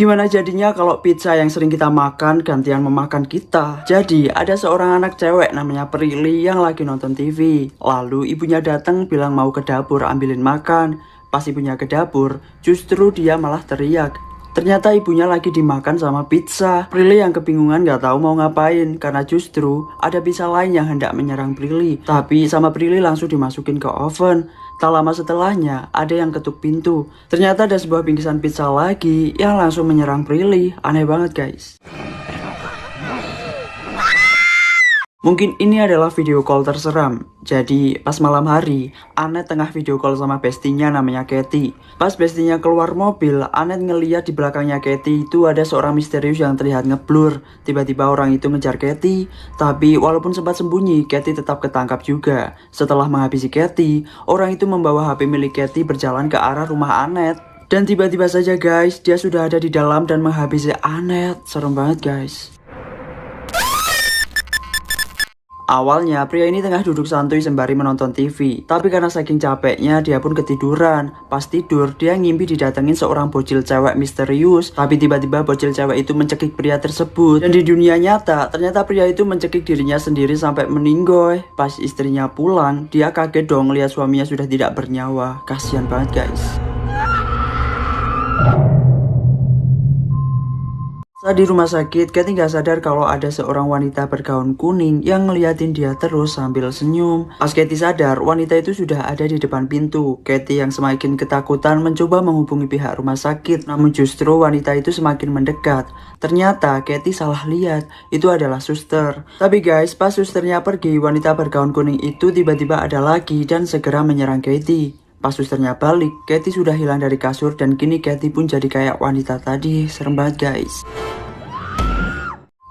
Gimana jadinya kalau pizza yang sering kita makan gantian memakan kita? Jadi ada seorang anak cewek namanya Prilly yang lagi nonton TV. Lalu ibunya datang bilang mau ke dapur ambilin makan. Pas ibunya ke dapur, justru dia malah teriak. Ternyata ibunya lagi dimakan sama pizza. Prilly yang kebingungan gak tahu mau ngapain karena justru ada pizza lain yang hendak menyerang Prilly. Tapi sama Prilly langsung dimasukin ke oven. Tak lama setelahnya ada yang ketuk pintu. Ternyata ada sebuah bingkisan pizza lagi yang langsung menyerang Prilly. Aneh banget guys. Mungkin ini adalah video call terseram. Jadi pas malam hari, Anet tengah video call sama bestinya namanya Katy. Pas bestinya keluar mobil, Anet ngeliat di belakangnya Katy itu ada seorang misterius yang terlihat ngeblur. Tiba-tiba orang itu ngejar Katy, tapi walaupun sempat sembunyi, Katy tetap ketangkap juga. Setelah menghabisi Katy, orang itu membawa HP milik Katy berjalan ke arah rumah Anet. Dan tiba-tiba saja guys, dia sudah ada di dalam dan menghabisi Anet. Serem banget guys. Awalnya pria ini tengah duduk santuy sembari menonton TV. Tapi karena saking capeknya dia pun ketiduran. Pas tidur dia ngimpi didatengin seorang bocil cewek misterius. Tapi tiba-tiba bocil cewek itu mencekik pria tersebut. Dan di dunia nyata ternyata pria itu mencekik dirinya sendiri sampai meninggoy. Pas istrinya pulang dia kaget dong lihat suaminya sudah tidak bernyawa. Kasian banget guys. Saat di rumah sakit, Katy gak sadar kalau ada seorang wanita bergaun kuning yang ngeliatin dia terus sambil senyum. Pas Katy sadar, wanita itu sudah ada di depan pintu. Katy yang semakin ketakutan mencoba menghubungi pihak rumah sakit, namun justru wanita itu semakin mendekat. Ternyata Katy salah lihat, itu adalah suster. Tapi guys, pas susternya pergi, wanita bergaun kuning itu tiba-tiba ada lagi dan segera menyerang Katy. Pas susternya balik, Katy sudah hilang dari kasur dan kini Katy pun jadi kayak wanita tadi. Serem banget guys.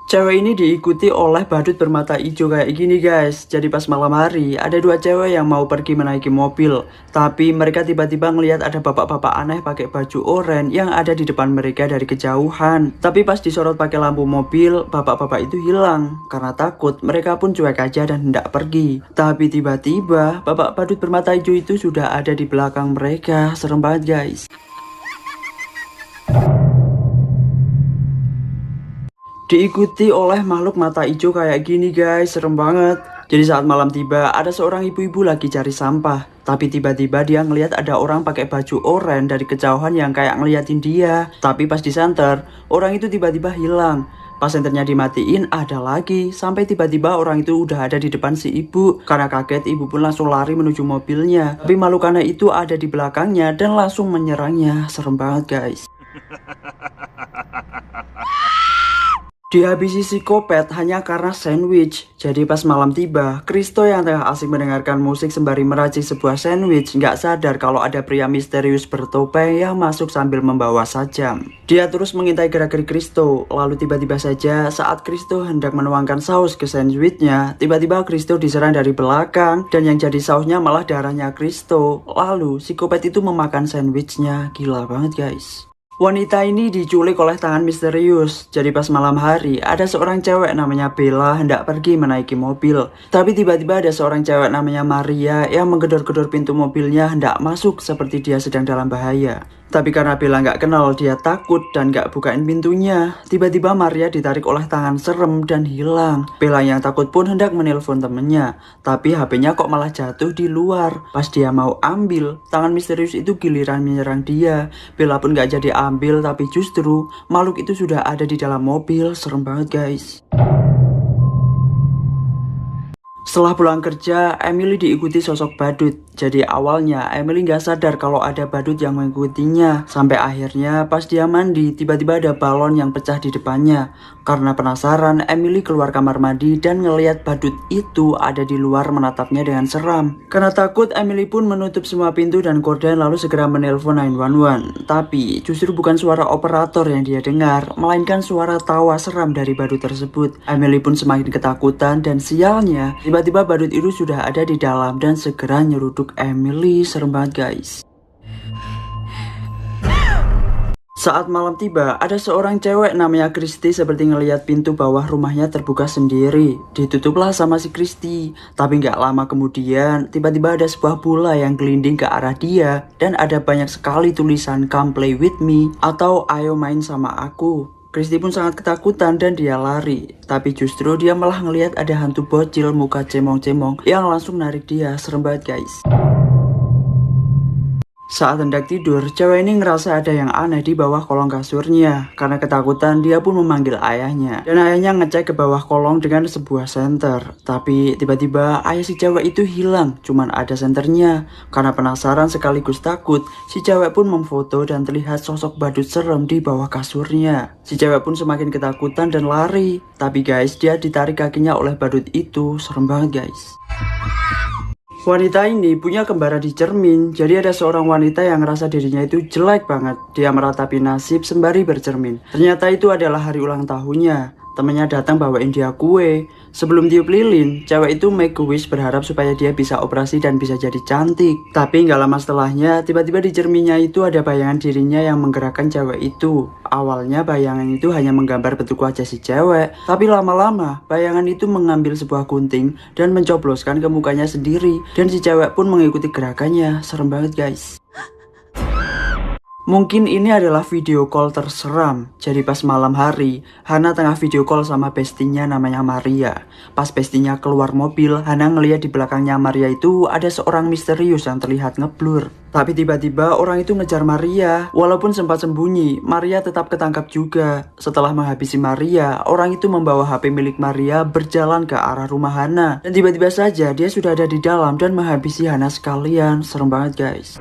Cewek ini diikuti oleh badut bermata hijau kayak gini guys. Jadi pas malam hari ada dua cewek yang mau pergi menaiki mobil. Tapi mereka tiba-tiba ngelihat ada bapak-bapak aneh pakai baju oranye yang ada di depan mereka dari kejauhan. Tapi pas disorot pakai lampu mobil, bapak-bapak itu hilang. Karena takut mereka pun cuek aja dan hendak pergi. Tapi tiba-tiba bapak badut bermata hijau itu sudah ada di belakang mereka. Serem banget guys. Diikuti oleh makhluk mata hijau kayak gini guys, serem banget. Jadi saat malam tiba, ada seorang ibu-ibu lagi cari sampah. Tapi tiba-tiba dia ngelihat ada orang pakai baju oranye dari kejauhan yang kayak ngeliatin dia. Tapi pas disenter, orang itu tiba-tiba hilang. Pas senternya dimatiin, ada lagi. Sampai tiba-tiba orang itu udah ada di depan si ibu. Karena kaget, ibu pun langsung lari menuju mobilnya. Tapi makhluk aneh itu ada di belakangnya dan langsung menyerangnya. Serem banget guys. Dihabisi psikopat hanya karena sandwich. Jadi pas malam tiba, Kristo yang tengah asik mendengarkan musik sembari meracik sebuah sandwich nggak sadar kalau ada pria misterius bertopeng yang masuk sambil membawa sajam. Dia terus mengintai gerak-gerik Kristo. Lalu tiba-tiba saja saat Kristo hendak menuangkan saus ke sandwichnya, tiba-tiba Kristo diserang dari belakang dan yang jadi sausnya malah darahnya Kristo. Lalu psikopat itu memakan sandwichnya. Gila banget guys. Wanita ini diculik oleh tangan misterius. Jadi pas malam hari ada seorang cewek namanya Bella hendak pergi menaiki mobil. Tapi tiba-tiba ada seorang cewek namanya Maria yang menggedor-gedor pintu mobilnya hendak masuk seperti dia sedang dalam bahaya. Tapi karena Bella nggak kenal, dia takut dan nggak bukain pintunya. Tiba-tiba Maria ditarik oleh tangan serem dan hilang. Bella yang takut pun hendak menelpon temennya. Tapi HP-nya kok malah jatuh di luar. Pas dia mau ambil, tangan misterius itu giliran menyerang dia. Bella pun nggak jadi ambil, tapi justru makhluk itu sudah ada di dalam mobil. Serem banget guys. Setelah pulang kerja, Emily diikuti sosok badut. Jadi awalnya Emily nggak sadar kalau ada badut yang mengikutinya. Sampai akhirnya pas dia mandi, tiba-tiba ada balon yang pecah di depannya. Karena penasaran, Emily keluar kamar mandi dan ngelihat badut itu ada di luar menatapnya dengan seram. Karena takut, Emily pun menutup semua pintu dan gorden lalu segera menelpon 911. Tapi justru bukan suara operator yang dia dengar, melainkan suara tawa seram dari badut tersebut. Emily pun semakin ketakutan dan sialnya, tiba-tiba badut itu sudah ada di dalam dan segera nyeruduk Emily. Serem banget guys. Saat malam tiba, ada seorang cewek namanya Kristi seperti ngelihat pintu bawah rumahnya terbuka sendiri. Ditutuplah sama si Kristi. Tapi nggak lama kemudian, tiba-tiba ada sebuah bola yang gelinding ke arah dia. Dan ada banyak sekali tulisan "Come play with me" atau "Ayo main sama aku". Kristi pun sangat ketakutan dan dia lari. Tapi justru dia malah ngelihat ada hantu bocil muka cemong-cemong yang langsung narik dia. Serem banget guys. Saat hendak tidur, cewek ini ngerasa ada yang aneh di bawah kolong kasurnya. Karena ketakutan, dia pun memanggil ayahnya. Dan ayahnya ngecek ke bawah kolong dengan sebuah senter. Tapi tiba-tiba ayah si cewek itu hilang, cuman ada senternya. Karena penasaran sekaligus takut, si cewek pun memfoto dan terlihat sosok badut serem di bawah kasurnya. Si cewek pun semakin ketakutan dan lari. Tapi guys, dia ditarik kakinya oleh badut itu. Serem banget guys. Wanita ini punya kembaran di cermin, jadi ada seorang wanita yang ngerasa dirinya itu jelek banget. Dia meratapi nasib sembari bercermin. Ternyata itu adalah hari ulang tahunnya. Temennya datang bawain dia kue. Sebelum tiup lilin, cewek itu make a wish berharap supaya dia bisa operasi dan bisa jadi cantik. Tapi nggak lama setelahnya, tiba-tiba di cerminnya itu ada bayangan dirinya yang menggerakkan cewek itu. Awalnya bayangan itu hanya menggambar bentuk wajah si cewek. Tapi lama-lama, bayangan itu mengambil sebuah gunting dan mencobloskan ke mukanya sendiri. Dan si cewek pun mengikuti gerakannya. Serem banget guys. Mungkin ini adalah video call terseram. Jadi pas malam hari, Hana tengah video call sama bestinya namanya Maria. Pas bestinya keluar mobil, Hana ngeliat di belakangnya Maria itu ada seorang misterius yang terlihat ngeblur. Tapi tiba-tiba orang itu ngejar Maria. Walaupun sempat sembunyi, Maria tetap ketangkap juga. Setelah menghabisi Maria, orang itu membawa HP milik Maria berjalan ke arah rumah Hana. Dan tiba-tiba saja dia sudah ada di dalam dan menghabisi Hana sekalian. Serem banget guys.